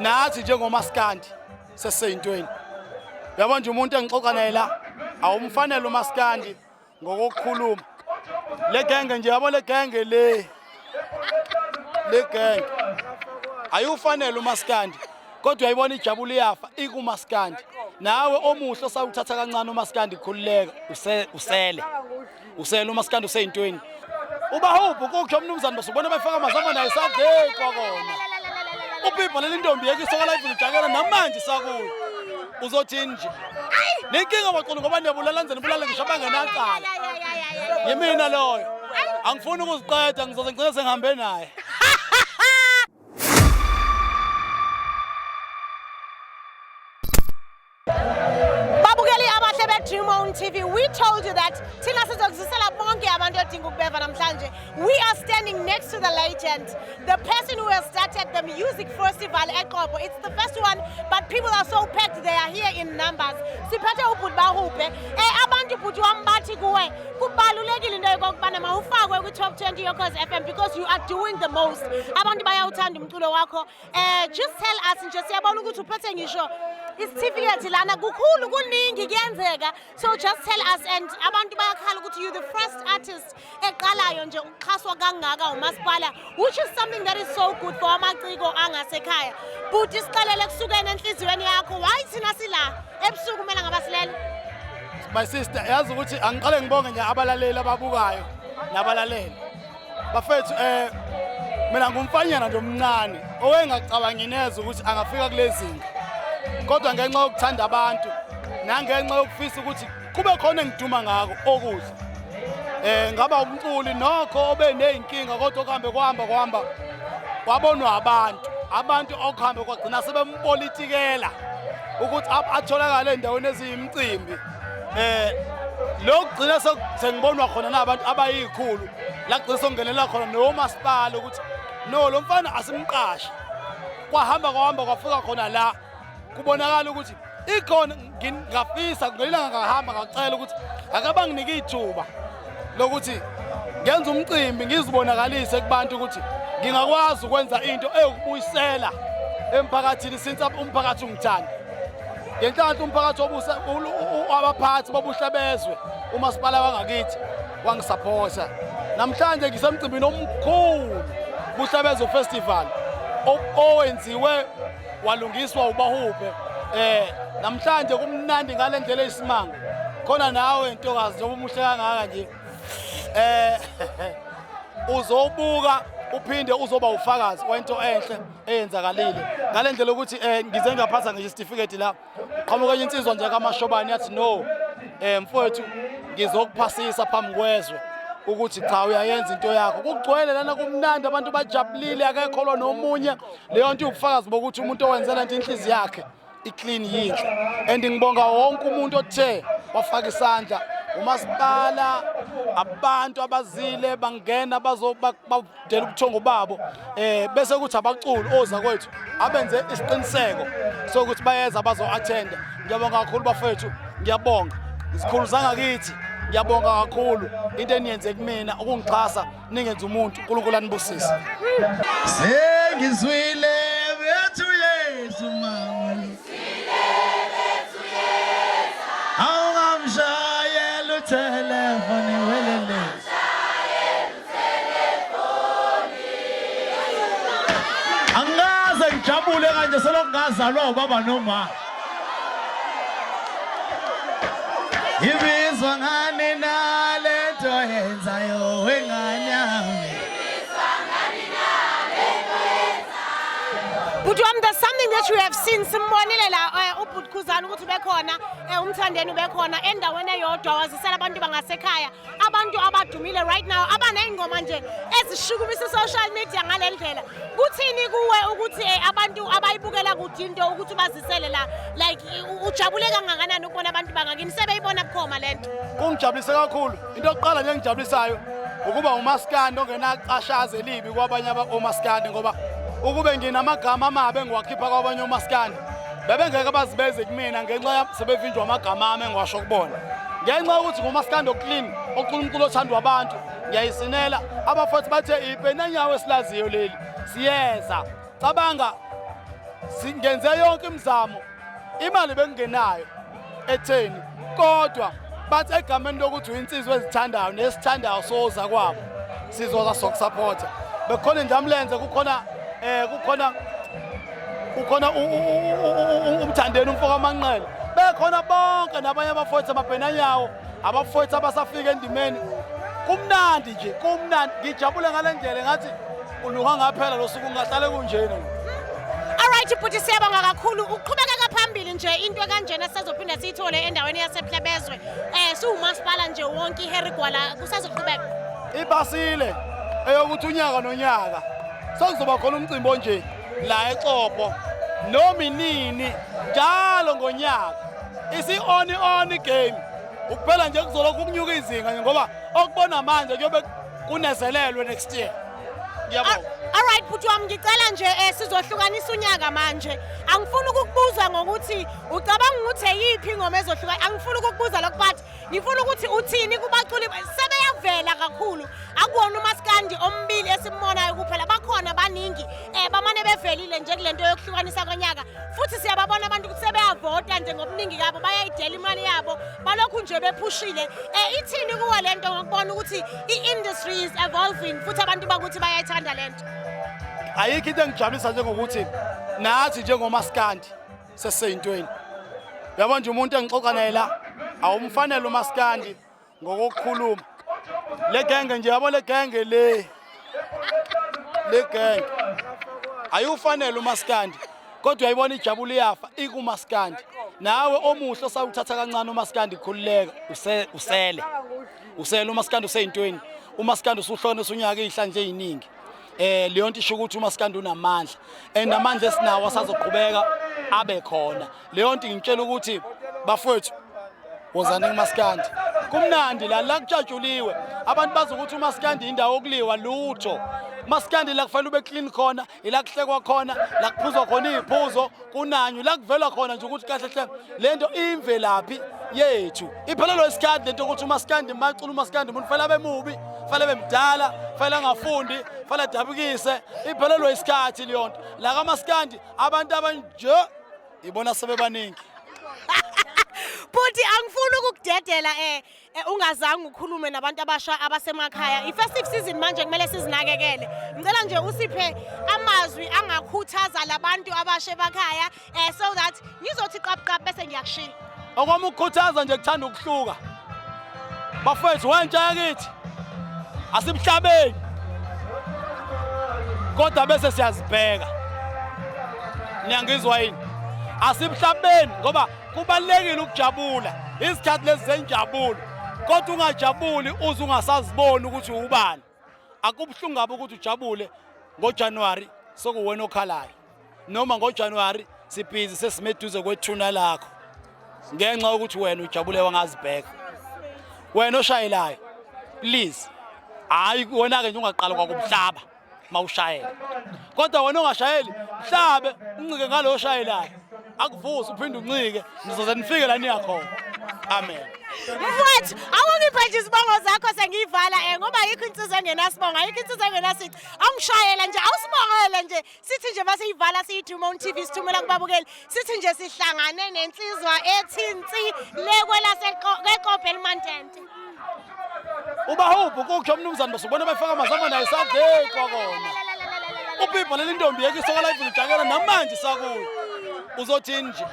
nathi njengomaskandi seseyintweni. Yabo nje umuntu engixoxa naye la awumfanele umaskandi ngokukhuluma. Le genge nje yabo le genge le genge ayufanele umaskandi kodwa uyayibona ijabule yafa ikumaskandi. Nawe omuhle osawuthatha kancane umaskandi khululeka usele umaskandi useyintweni. Ubahuphi ukukho umnumzane basubona bafaka amazama naye sadekwa kona. Uphipha leli ntombi yeke isoka live lijakela namanje sakuyo. Uzothini nje? Nenkinga baqolo ngoba nebulala nzeni bulala ngisho bangenaqala. Yimina loyo. Angifuni ukuziqeda ngizoze ngicela sengihambe naye. Dream on TV, we told you that we are standing next to the legend, the person who has started the music festival at Kobo. It's the first one, but people are so packed, they are here in numbers. Siphethe ubhuti Bahubhe, abantu bhuti wambathi kuwe, kubalulekile into yokubana mawufakwe ku top 20 yoKhozi FM because you are doing the most. Abantu bayawuthanda umculo wakho. Just tell us nje siyabona ukuthi uphethe ngisho isitifiketi lana kukhulu kuningi kuyenzeka. So just tell us, and abantu bayakhala ukuthi you the first artist eqalayo nje uxhaswa kangaka umasipala, which is something that is so good for amaciko angasekhaya. But isiqalele kusukena enhliziyweni yakho, why thina sila ebusuku kumele ngabasilele? My sister, yazi ukuthi angiqale ngibonge nje abalaleli ababukayo nabalaleli. Bafethu mina ngumfanyana nje omncane owengacabanga neze ukuthi angafika kulezinga. Kodwa ngenxa yokuthanda abantu nangenxa yokufisa ukuthi kube khona engiduma ngako okuhle. Ngaba umculi nokho obe nezinkinga kodwa okuhambe kuhamba wabonwa abantu okuhambe kwagcina sebempolitikela ukuthi atholakala endaweni eziyimcimbi. Lokugcina sengibonwa khona nabantu abayikhulu la gcina songenelela khona nomasipala ukuthi no lo mfana asimqashe. Kwahamba kwafika khona la kubonakala ukuthi ikhona ngingafisa ngelanga ngahamba ngacela ukuthi akabanginike ithuba lokuthi ngenza umcimbi ngizibonakalise kubantu ukuthi ngingakwazi ukwenza into eyokubuyisela emphakathini since umphakathi ungithanda. Ngenhlanhla umphakathi abaphathi bobuhle bezwe umasipala wangakithi wangisupporta. Namhlanje ngisemcimbini omkhulu Buhle Bezwe Festival owenziwe walungiswa uBahubhe. Namhlanje kumnandi ngale ndlela eyisimanga. Khona nawe ntokazi njengoba umuhle kangaka nje. Uzobuka uphinde uzoba ufakazi wento enhle eyenzakalile. Ngale ndlela ukuthi ngize ngaphatha nje certificate la. Qhamuka enye insizwa nje kaMashobani yathi no. Mfowethu ngizokuphasisa phambi kwezwe ukuthi cha uyayenza into yakho. Kugcwele lana kumnandi abantu bajabulile akekho lo nomunye. Leyo nto ubufakazi bokuthi umuntu owenzela into inhliziyo yakhe iclean yinhle. And ngibonga wonke umuntu othe wafaka isandla. Umasipala abantu abazile bangena bazobadela ubuthongo babo bese kuthi abaculi oza kwethu abenze isiqiniseko sokuthi bayeza bazo attend. Ngiyabonga kakhulu bafethu, ngiyabonga isikhulu sangakithi, ngiyabonga kakhulu into eniyenze kumina ukungixhasa ningenza umuntu. uNkulunkulu anibusise. Sengizwile bethu Yesu mama telefoni welele angaze ngijabule kanje selokungazalwa ubaba noma ibizwa ngani nalento yenzayo wenganyami. But there's something that you have seen simbonile la ubhutkuzana ukuthi bekhona umthandeni bekhona endaweni eyodwa wazisela abantu bangasekhaya, abantu abadumile right now abanezingoma nje ezishukumisa social media ngale ndlela. Kuthini kuwe ukuthi abantu abayibukela kudinto ukuthi bazisele la, like ujabule kangakanani ukubona abantu bangakini sebeyibona bukhoma lento? Kungijabulisa kakhulu. Into yokuqala nje engijabulisayo ukuba umaskandi ongenaqashaza elibi kwabanye omaskandi, ngoba ukube nginamagama amabe ngiwakhipha kwabanye omaskandi bebengeke bazibeze kumina ngenxa sebevinjwa amagama ami engiwasho kubona. Ngenxa ukuthi ngumaskandi oclean ocula umculo othandwa abantu, ngiyayisinela abafuthi bathe ipenanyawo esilaziyo leli siyeza. Cabanga singenze yonke imizamo imali bengenayo etheni kodwa bathi egameni lokuthi insizwe ezithandayo nesithandayo soza kwabo sizoza sokusupporta bekhona njamlenze kukhona umthandeni umfoka amanqele bekhona bonke nabanye abafowethu ababhenanyawo abafowethu abasafika endimeni kumnandi nje kumnandi ngijabule ngale ndlela ngathi uluka ngaphela losuku ngahlale kunjena. Alright futhi siyabonga kakhulu uqhubeka phambili nje into kanjena sizophinda siyithole endaweni yasePhlebezwe siwumasipala nje wonke iherigwala kusazoqhubeka ibasile eyokuthi unyaka nonyaka sokuzoba khona umcimbi onje la eXhobo noma inini njalo ngonyaka isi-on game ukuphela nje kuzolokhu kunyuka izinga ngoba okubona manje kuyobe kunezelelwe next year. Ngiyabonga. Alright futhi wami ngicela nje sizohlukanisa unyaka manje angifuni ukukubuza ngokuthi ucabanga ukuthi eyiphi ingoma ezohlukana angifuni ukukubuza lokho but ngifuna ukuthi uthini kubaculi sebeyavela kakhulu akuwona umaskandi ombili esimbonayo kuphela bakhona baningi bamane bevelile nje kulento yokuhlukanisa konyaka futhi siyababona abantu ukuthi sebeyavota nje ngobuningi kabo bayayidela imali yabo balokhu nje bephushile ithini kuwe lento ngokubona ukuthi i-industry is evolving futhi abantu bakuthi bayayithanda lento. Ayikho into engijabulisa njengokuthi nathi njengomaskandi seseyintweni yabo nje umuntu engixoxa naye la awumfanele umaskandi ngokukhuluma le genge nje yabo le genge le genge ayufanele umaskandi kodwa uyayibona ijabule yafa ikumaskandi nawe omuhle osawuthatha kancane umaskandi khululeka usele umaskandi useyintweni umaskandi usuhlonisa unyaka ihlanje eziningi leyo nto isho ukuthi umaskandi unamandla namandla esinawo asazoqhubeka abe khona leyo nto ngitshela ukuthi bafowethu wozani umaskandi kumnandi la kujatshuliwe abantu bazokuthi umaskandi indawo okuliwa lutho umaskandi la kufanele ube clean khona ila kuhlekwa khona la kuphuzwa khona iziphuzo kunanyu la kuvela khona nje ukuthi kahle hle lento imvelaphi yethu iphelelo isikhathi lento ukuthi umaskandi macula umaskandi umuntu fanele abe mubi fanele abe mdala fanele angafundi fanele adabukise iphelelo isikhathi leyo nto la kamaskandi abantu abanje ibona sebebaningi. Futhi angifuni ukukudedela ungazange ukhulume nabantu abasha abasemakhaya i-festive season manje kumele sizinakekele ngicela nje usiphe amazwi angakhuthaza labantu abasha emakhaya so that ngizothi qapqap bese ngiyakushila okwami ukukhuthaza nje kuthanda ukuhluka bafethu wentsha yakithi asimhlabeni kodwa bese siyazibheka niyangizwa yini asimhlabeni ngoba kubalekile ukujabula isikhathi lezi senjabulo kodwa ungajabuli uze ungasaziboni ukuthi ubani akubhlungu ngabe ukuthi ujabule ngoJanuary sokuwena okhalayo noma ngoJanuary sibhizi sesimeduze kwethuna lakho ngenxa ukuthi wena ujabule wangazibheka wena oshayelayo please hayi wona ke nje ungaqala kwakubuhlaba mawushayela kodwa wena ongashayeli mhlabe uncike ngalo oshayelayo akuvusa uphinde uncike nizoze nifike la niyakhona. Amen. Mfowethu awungiphe nje isibongo zakho sengiyivala ngoba ayikho insizwe engenasibongo ayikho insizwe engenasici awungishayela nje awusibongele nje sithi nje base ivala siyithuma on TV sithumela kubabukeli sithi nje sihlangane nensizwa ethinsi lekwela seqoqo elimantente Bahubhe kukhyo umnumzane basubona befaka amazama naye savekwa kona uPipa lelintombi yekisoka live lijakela namanje sakuyo uzothini nje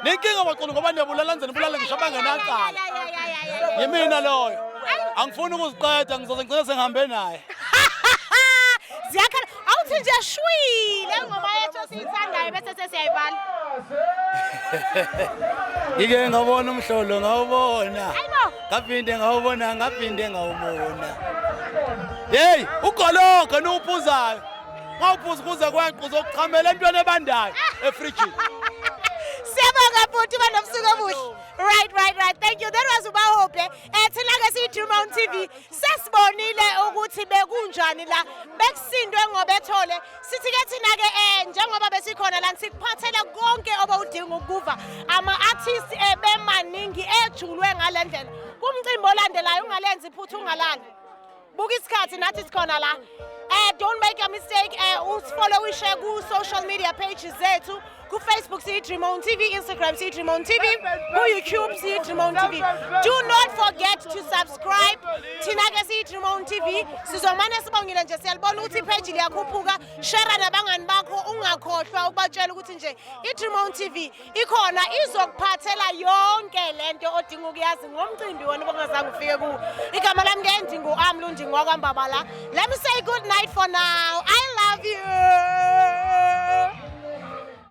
nenkinga waqona ngoba nebulalanzeni bulala ngisho abangenaqala yimina loyo angifuni ukuziqeda ngizoze ngicela sengihambe naye ziyakhala awuthi nje shwile ngoma yethu siyithandayo bese sesiyayivala Ike ngabona umhlolo ngawubona ngaphinde ngawubona hey ugologa nophuzayo ngawuphuza kuze kweqo zokuchamela entweni ebandayo efrijini siyabonga futhi banomsuku omuhle right thank you that was Bahubhe thina ke siyithuma on TV sesibonile ukuthi bekunjani la bekusindwe ngobethole sithi ke thina ke njengoba besikhona la sikuphathela konke obawudinga ukuva ama artists bemaningi ejulwe ngalendlela kumcimbi olandelayo ungalenza iphuthu ungalala buka isikhathi nathi sikhona la Don't make a mistake. Follow share ku social media pages zethu. Ku Facebook Dream On TV, Instagram Dream On TV, ku YouTube Dream On TV. Do not forget to subscribe. Thina ke Dream On TV. Sizomane sibongile nje siyalibona ukuthi page liyakhuphuka. Share nabangani bakho ungakhohlwa ukubatshela ukuthi nje Dream On TV ikhona izokuphathela yonke lento odinga ukuyazi ngomcimbi wona bongazange ufike kuwo. Igama lami ke ndingu Amlu ndingwa kwaMbabala. Let me say good night for now. I love you.